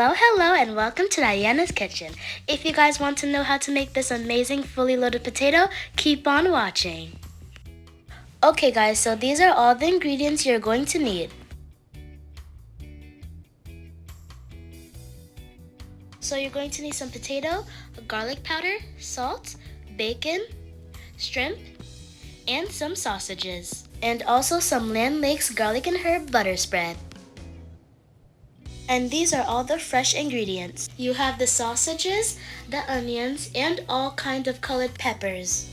Hello, and welcome to Diana's Kitchen. If you guys want to know how to make this amazing fully loaded potato, keep on watching. Okay guys, so these are all the ingredients you're going to need. So you're going to need some potato, garlic powder, salt, bacon, shrimp, and some sausages. And also some Land Lakes garlic and herb butter spread. And these are all the fresh ingredients. You have the sausages, the onions, and all kinds of colored peppers.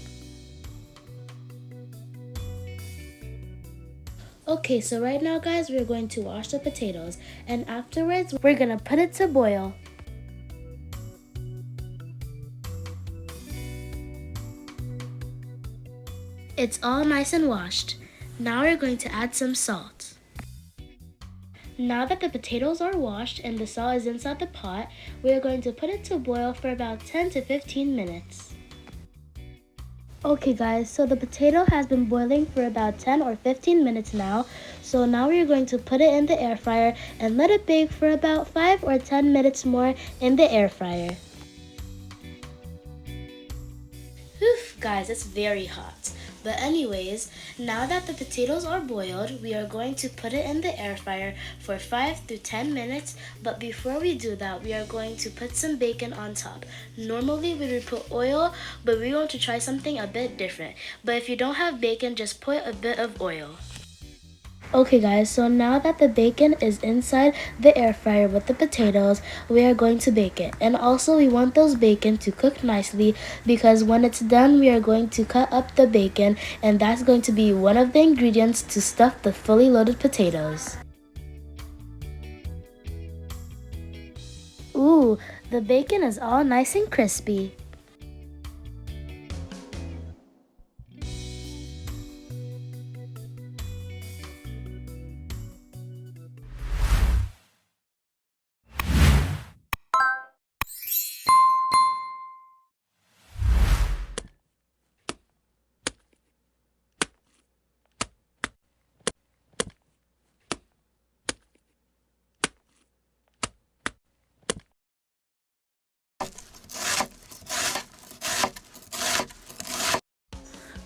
Okay, so right now guys, we're going to wash the potatoes, and afterwards we're gonna put it to boil. It's all nice and washed. Now we're going to add some salt. Now that the potatoes are washed and the salt is inside the pot, we are going to put it to boil for about 10 to 15 minutes. Okay guys, so the potato has been boiling for about 10 or 15 minutes now. So now we are going to put it in the air fryer and let it bake for about 5 or 10 minutes more in the air fryer. Oof, guys, it's very hot. But anyways, now that the potatoes are boiled, we are going to put it in the air fryer for 5 to 10 minutes. But before we do that, we are going to put some bacon on top. Normally we would put oil, but we want to try something a bit different. But if you don't have bacon, just put a bit of oil. Okay guys, so now that the bacon is inside the air fryer with the potatoes, we are going to bake it. And also we want those bacon to cook nicely, because when it's done, we are going to cut up the bacon, and that's going to be one of the ingredients to stuff the fully loaded potatoes. Ooh, the bacon is all nice and crispy.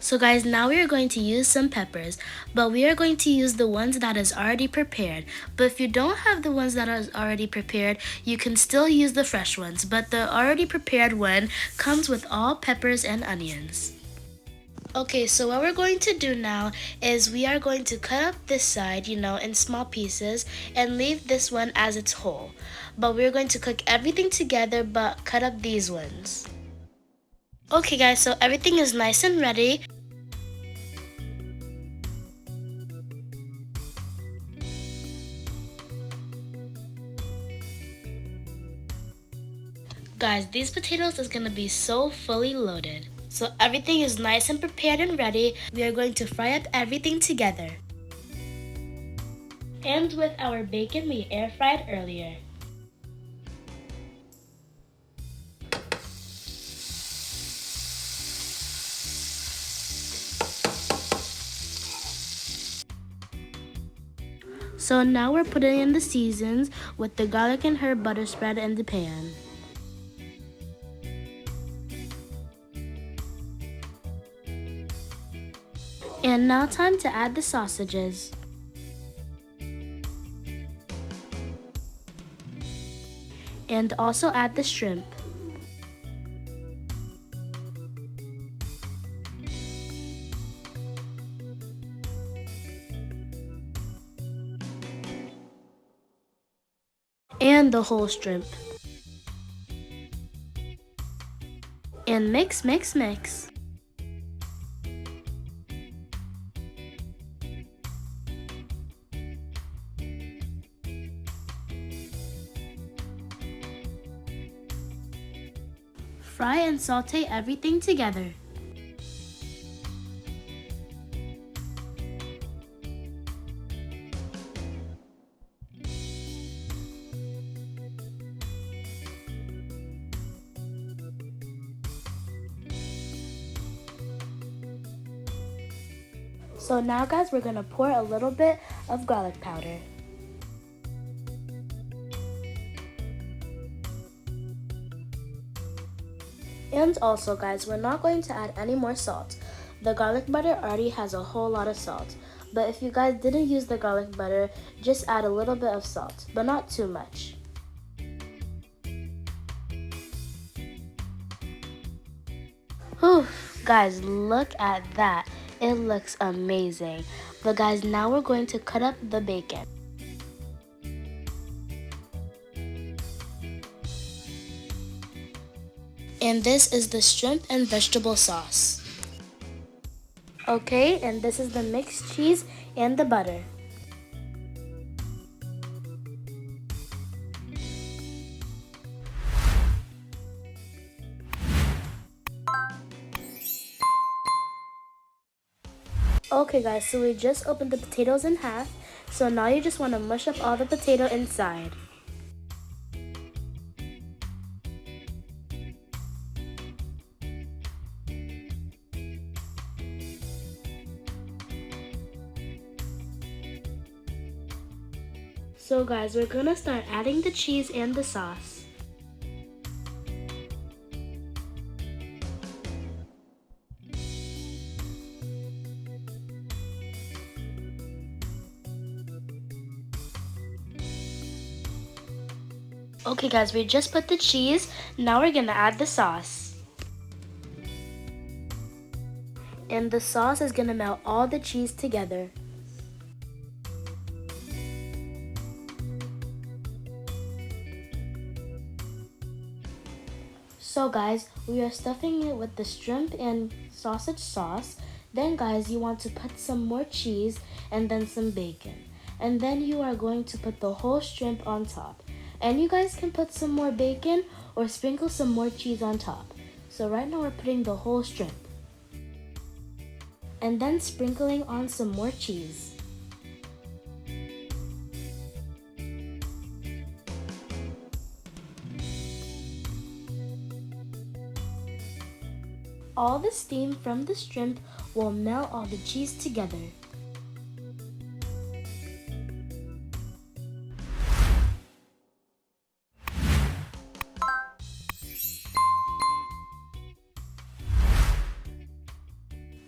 So guys, now we are going to use some peppers, but we are going to use the ones that is already prepared. But if you don't have the ones that are already prepared, you can still use the fresh ones. But the already prepared one comes with all peppers and onions. Okay, so what we're going to do now is we are going to cut up this side, in small pieces, and leave this one as its whole. But we're going to cook everything together, but cut up these ones. Okay guys, so everything is nice and ready. Guys, these potatoes is gonna be so fully loaded. So everything is nice and prepared and ready. We are going to fry up everything together. And with our bacon we air fried earlier. So now we're putting in the seasons with the garlic and herb butter spread in the pan. And now time to add the sausages. And also add the shrimp. And the whole shrimp. And mix, mix, mix. Fry and saute everything together. So now guys, we're gonna pour a little bit of garlic powder. And also, guys, we're not going to add any more salt. The garlic butter already has a whole lot of salt. But if you guys didn't use the garlic butter, just add a little bit of salt, but not too much. Whew, guys, look at that. It looks amazing. But guys, now we're going to cut up the bacon. And this is the shrimp and vegetable sauce. Okay, and this is the mixed cheese and the butter. Okay guys, so we just opened the potatoes in half. So now you just want to mush up all the potato inside. So guys, we're gonna start adding the cheese and the sauce. Okay guys, we just put the cheese. Now we're gonna add the sauce. And the sauce is gonna melt all the cheese together. So guys, we are stuffing it with the shrimp and sausage sauce. Then guys, you want to put some more cheese and then some bacon. And then you are going to put the whole shrimp on top. And you guys can put some more bacon or sprinkle some more cheese on top. So right now we're putting the whole shrimp. And then sprinkling on some more cheese. All the steam from the shrimp will melt all the cheese together.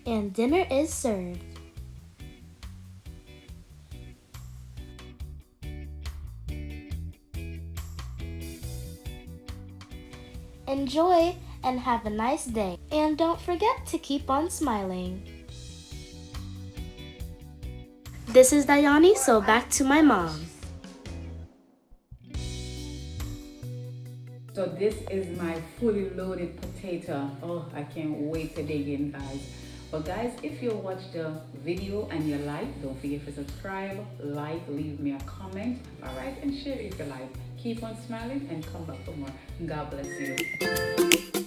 And dinner is served. Enjoy and have a nice day. And don't forget to keep on smiling. This is Dyana, so back to my mom. So this is my fully loaded potato. Oh, I can't wait to dig in, guys. But guys, if you watch the video and you like, don't forget to subscribe, like, leave me a comment, all right, and share if you like. Keep on smiling and come back for more. God bless you.